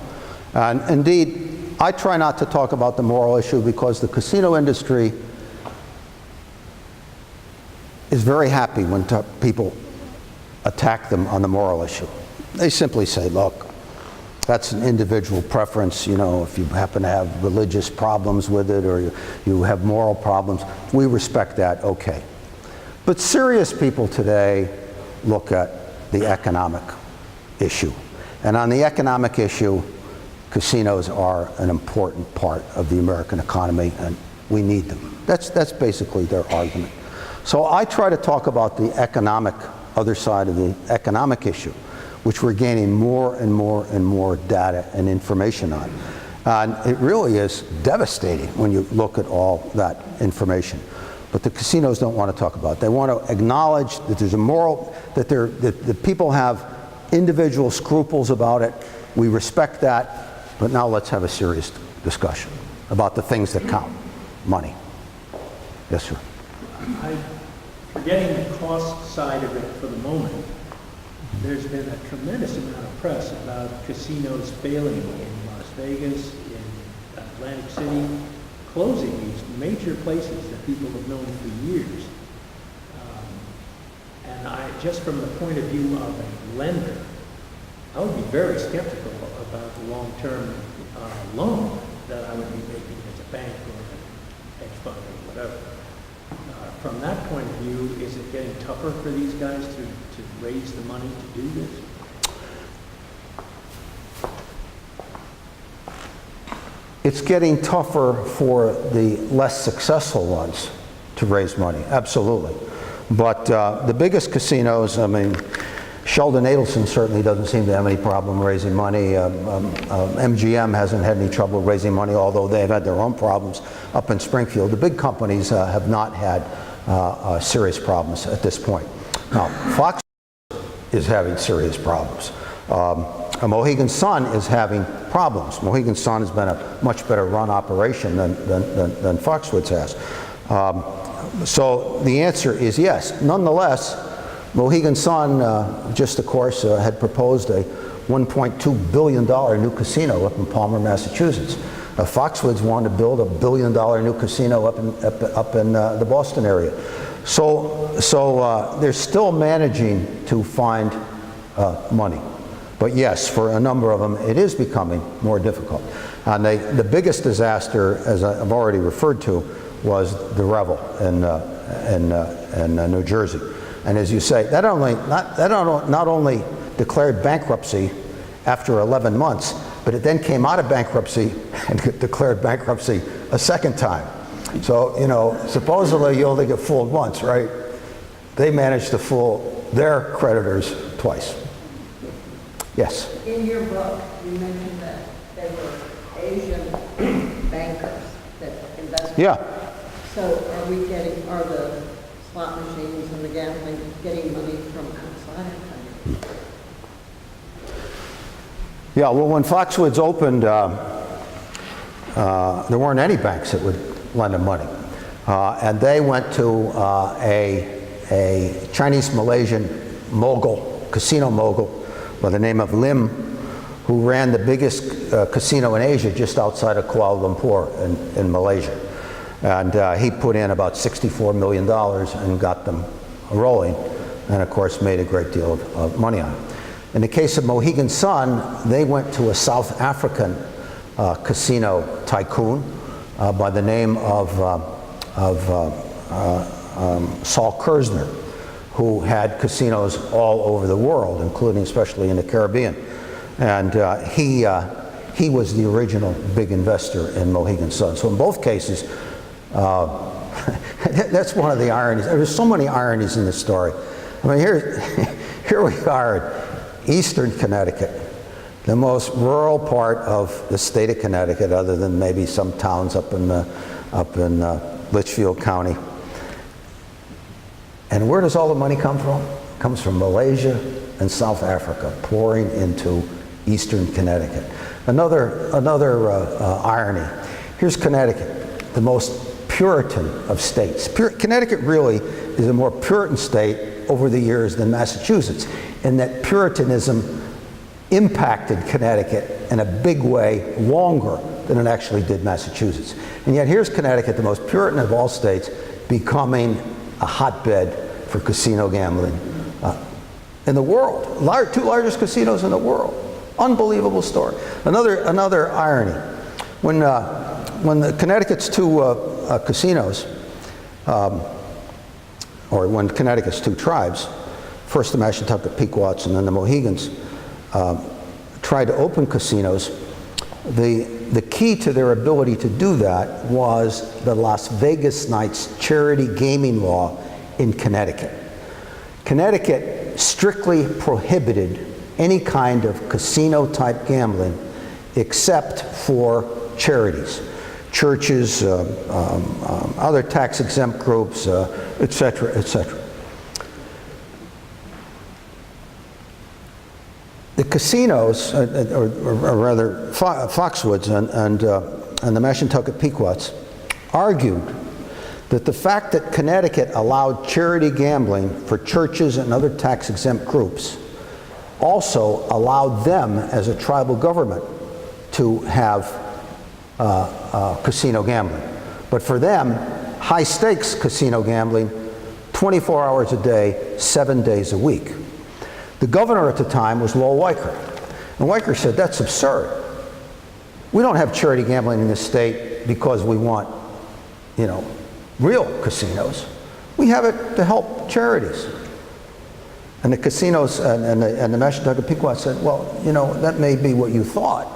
And indeed, I try not to talk about the moral issue because the casino industry is very happy when people attack them on the moral issue. They simply say, look, that's an individual preference, you know, if you happen to have religious problems with it or you have moral problems, we respect that, okay. But serious people today look at the economic issue. And on the economic issue, casinos are an important part of the American economy, and we need them. That's basically their argument. So I try to talk about the economic, other side of the economic issue, which we're gaining more and more and more data and information on. And it really is devastating when you look at all that information. But the casinos don't want to talk about it. They want to acknowledge that there's a moral, that people have individual scruples about it. We respect that. But now let's have a serious discussion about the things that count. Money. Yes, sir. Forgetting the cost side of it for the moment, there's been a tremendous amount of press about casinos failing in Las Vegas, in Atlantic City, closing these major places that people have known for years. And just from the point of view of a lender, I would be very skeptical about the long-term loan that I would be making as a bank or a hedge fund or whatever. From that point of view, is it getting tougher for these guys to raise the money to do this? It's getting tougher for the less successful ones to raise money, absolutely. But the biggest casinos, I mean, Sheldon Adelson certainly doesn't seem to have any problem raising money. MGM hasn't had any trouble raising money, although they've had their own problems up in Springfield. The big companies have not had serious problems at this point. Now, Fox is having serious problems. Mohegan Sun is having problems. Mohegan Sun has been a much better run operation than Foxwoods has. So the answer is yes. Nonetheless, Mohegan Sun just, of course, had proposed a $1.2 billion new casino up in Palmer, Massachusetts. Foxwoods wanted to build $1 billion new casino up in the Boston area. So they're still managing to find money. But yes, for a number of them, it is becoming more difficult. And the biggest disaster, as I've already referred to, was the Revel in New Jersey. And as you say, that not only declared bankruptcy after 11 months, but it then came out of bankruptcy and declared bankruptcy a second time. So, you know, supposedly you only get fooled once, right? They managed to fool their creditors twice. Yes? In your book, you mentioned that there were Asian bankers that invested. Yeah. So are the slot machines and the gambling getting money from outside the country? Yeah, well, when Foxwoods opened, there weren't any banks that would lend them money. And they went to a Chinese-Malaysian mogul, casino mogul, by the name of Lim, who ran the biggest casino in Asia just outside of Kuala Lumpur in Malaysia. And he put in about $64 million and got them rolling, and of course made a great deal of money on it. In the case of Mohegan Sun, they went to a South African casino tycoon by the name of Saul Kersner, who had casinos all over the world, including especially in the Caribbean. And he was the original big investor in Mohegan Sun. So in both cases, that's one of the ironies. There's so many ironies in this story. I mean, here we are in eastern Connecticut, the most rural part of the state of Connecticut, other than maybe some towns up in Litchfield County. And where does all the money come from? It comes from Malaysia and South Africa, pouring into eastern Connecticut. Another irony. Here's Connecticut, the most Puritan of states. Connecticut really is a more Puritan state over the years than Massachusetts, in that Puritanism impacted Connecticut in a big way longer than it actually did Massachusetts. And yet here's Connecticut, the most Puritan of all states, becoming a hotbed for casino gambling in the world. Two largest casinos in the world. Unbelievable story. Another irony. When the Connecticut's two casinos, or when Connecticut's two tribes, first the Mashantucket Pequots and then the Mohegans, tried to open casinos, the key to their ability to do that was the Las Vegas Knights charity gaming law in Connecticut. Connecticut strictly prohibited any kind of casino-type gambling except for charities, churches, other tax-exempt groups, et cetera, et cetera. The casinos, or rather Foxwoods and the Mashantucket Pequots, argued that the fact that Connecticut allowed charity gambling for churches and other tax-exempt groups also allowed them as a tribal government to have casino gambling. But for them, high-stakes casino gambling, 24 hours a day, 7 days a week. The governor at the time was Lowell Weicker. And Weicker said, that's absurd. We don't have charity gambling in this state because we want, real casinos. We have it to help charities. And the casinos and the Mashantucket Pequot said, well, that may be what you thought,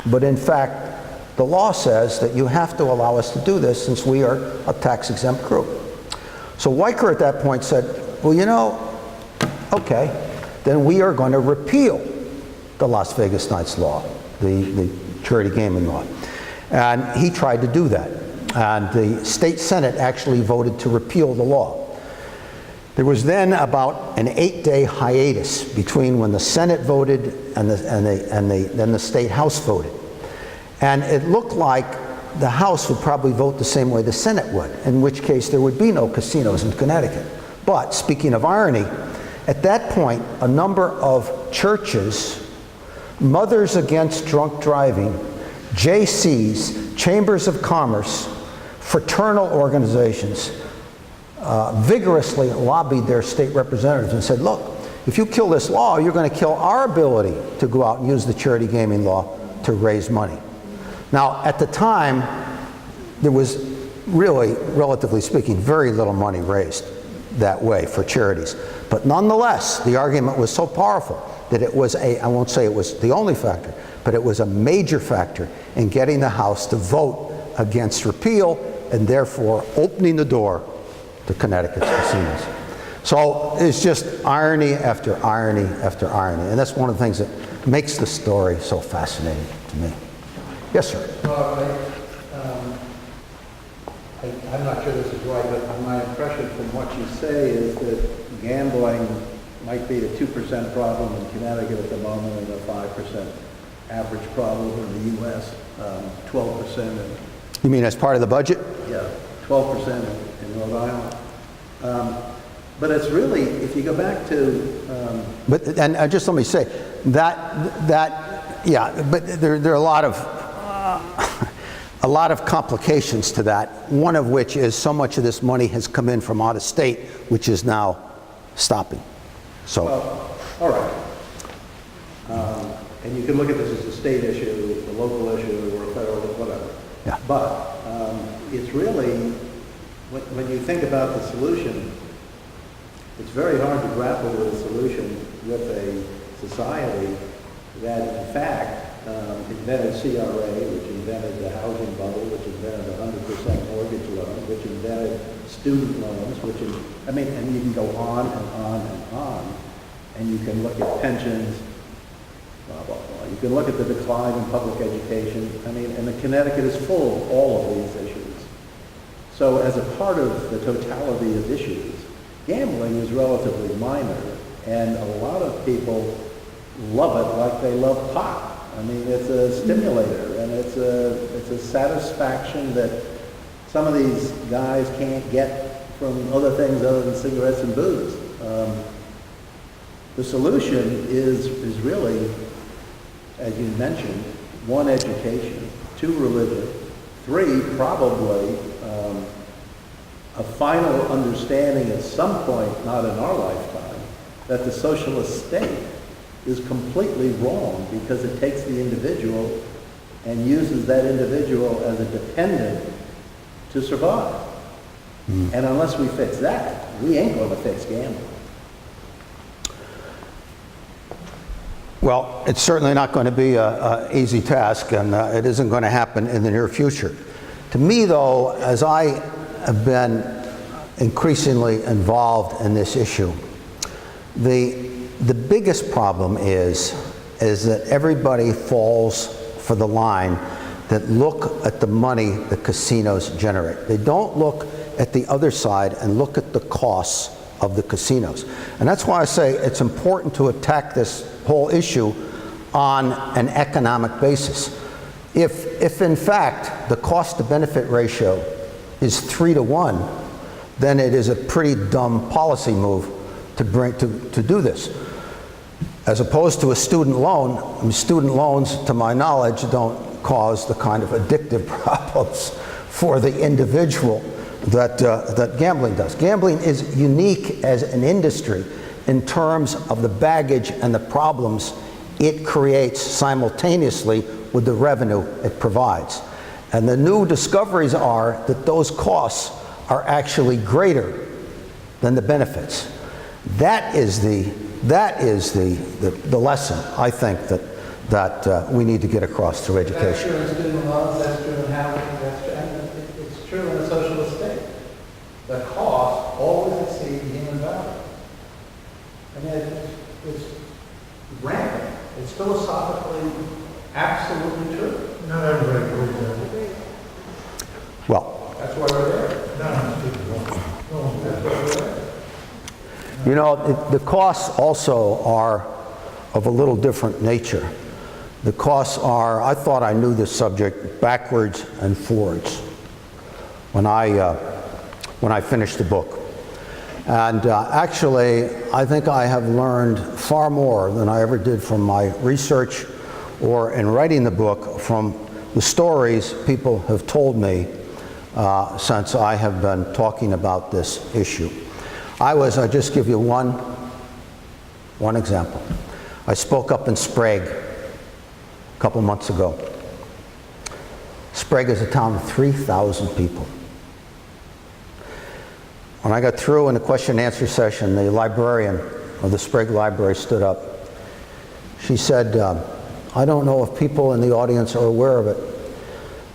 but in fact, the law says that you have to allow us to do this since we are a tax-exempt group. So Weicker at that point said, well, okay, then we are going to repeal the Las Vegas Knights law, the charity gaming law. And he tried to do that. And the state Senate actually voted to repeal the law. There was then about an 8-day hiatus between when the Senate voted and then the state House voted. And it looked like the House would probably vote the same way the Senate would, in which case there would be no casinos in Connecticut. But speaking of irony, at that point, a number of churches, Mothers Against Drunk Driving, JCs, Chambers of Commerce, fraternal organizations, vigorously lobbied their state representatives and said, look, if you kill this law, you're going to kill our ability to go out and use the charity gaming law to raise money. Now, at the time, there was really, relatively speaking, very little money raised that way for charities. But nonetheless, the argument was so powerful that it was I won't say it was the only factor, but it was a major factor in getting the House to vote against repeal and therefore opening the door to Connecticut's casinos. So it's just irony after irony after irony. And that's one of the things that makes the story so fascinating to me. Yes, sir. I'm not sure this is right, but my impression from what you say is that gambling might be a 2% problem in Connecticut at the moment and a 5% average problem in the U.S., 12%. You mean as part of the budget? yeah, 12% in Rhode Island. But it's really, if you go back to, And just let me say, yeah, but there are a lot of complications to that, one of which is so much of this money has come in from out of state, which is now stopping. So, well, all right. And you can look at this as a state issue, a local issue, or a federal, whatever. yeah. But it's really, when you think about the solution, it's very hard to grapple with a solution with a society that, in fact, invented CRA, which invented the housing bubble, which invented 100% mortgage loan, which invented student loans, and you can go on and on and on, and you can look at pensions, blah, blah, blah. You can look at the decline in public education. And Connecticut is full of all of these issues. So as a part of the totality of issues, gambling is relatively minor, and a lot of people love it like they love pot. It's a stimulator, and it's a satisfaction that some of these guys can't get from other things other than cigarettes and booze. The solution is really, as you mentioned, 1, education, 2, religion, 3, probably a final understanding at some point, not in our lifetime, that the socialist state is completely wrong because it takes the individual and uses that individual as a dependent to survive. And unless we fix that, we ain't going to fix gambling. Well, it's certainly not going to be an easy task, and it isn't going to happen in the near future. To me, though, as I have been increasingly involved in this issue, the biggest problem is that everybody falls for the line that look at the money the casinos generate. They don't look at the other side and look at the costs of the casinos. And that's why I say it's important to attack this whole issue on an economic basis. If in fact the cost to benefit ratio is 3 to 1, then it is a pretty dumb policy move to do this. As opposed to a student loan, student loans, to my knowledge, don't cause the kind of addictive problems for the individual that gambling does. Gambling is unique as an industry in terms of the baggage and the problems it creates simultaneously with the revenue it provides. And the new discoveries are that those costs are actually greater than the benefits. That is the lesson, I think, that we need to get across through education. That's true in student loans, that's true in housing, it's true in the socialist state. The cost always exceeds human value. It's rampant. It's philosophically absolutely true. Not everybody agrees with that. Well, That's why we're there. That's why we're there. you know, the costs also are of a little different nature. The costs are, I thought I knew this subject backwards and forwards when I finished the book. And actually, I think I have learned far more than I ever did from my research or in writing the book from the stories people have told me since I have been talking about this issue. I'll just give you one example. I spoke up in Sprague a couple months ago. Sprague is a town of 3,000 people. When I got through in the question and answer session, the librarian of the Sprague Library stood up. She said, I don't know if people in the audience are aware of it,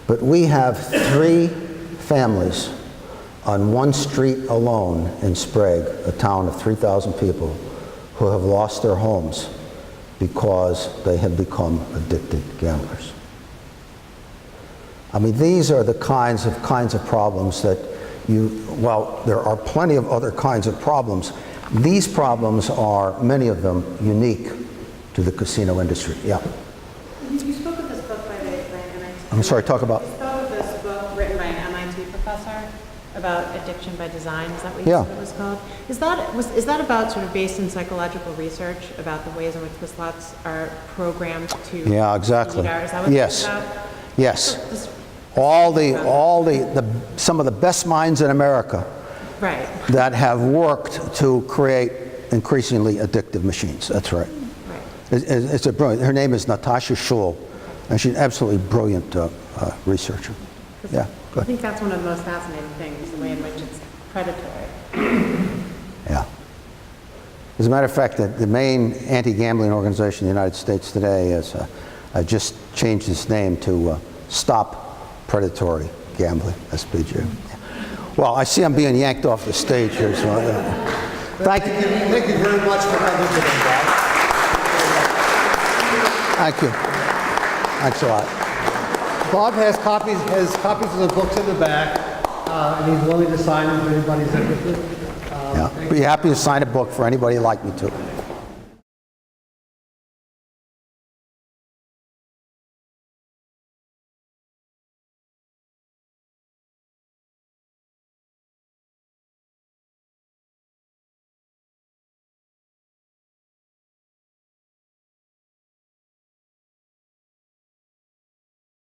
but we have 3 families on one street alone in Sprague, a town of 3,000 people, who have lost their homes because they have become addicted gamblers. I mean, these are the kinds of problems that well, there are plenty of other kinds of problems. These problems are, many of them, unique to the casino industry. Yeah. You spoke of this book by MIT. I'm sorry, talk about. You spoke of this book written by an MIT professor professor about addiction by design. Is that what you Yeah. said it was called? Is that about sort of based in psychological research about the ways in which the sluts are programmed to? Yeah, exactly. Is that what Yes. it's about? Yes. Just- Some of the best minds in America Right. that have worked to create increasingly addictive machines. That's right. Right. It's a brilliant. Her name is Natasha Schull, and she's an absolutely brilliant researcher. Yeah. I think that's one of the most fascinating things, the way in which it's predatory. Yeah. As a matter of fact, the main anti-gambling organization in the United States today has just changed its name to Stop Predatory Gambling, SPG. Well, I see I'm being yanked off the stage here, so thank you. Thank you very much for coming today, Bob. Thank you. Thanks a lot. Bob has copies of the books in the back, and he's willing to sign them if anybody's interested. Yeah. Be happy to sign a book for anybody like me to.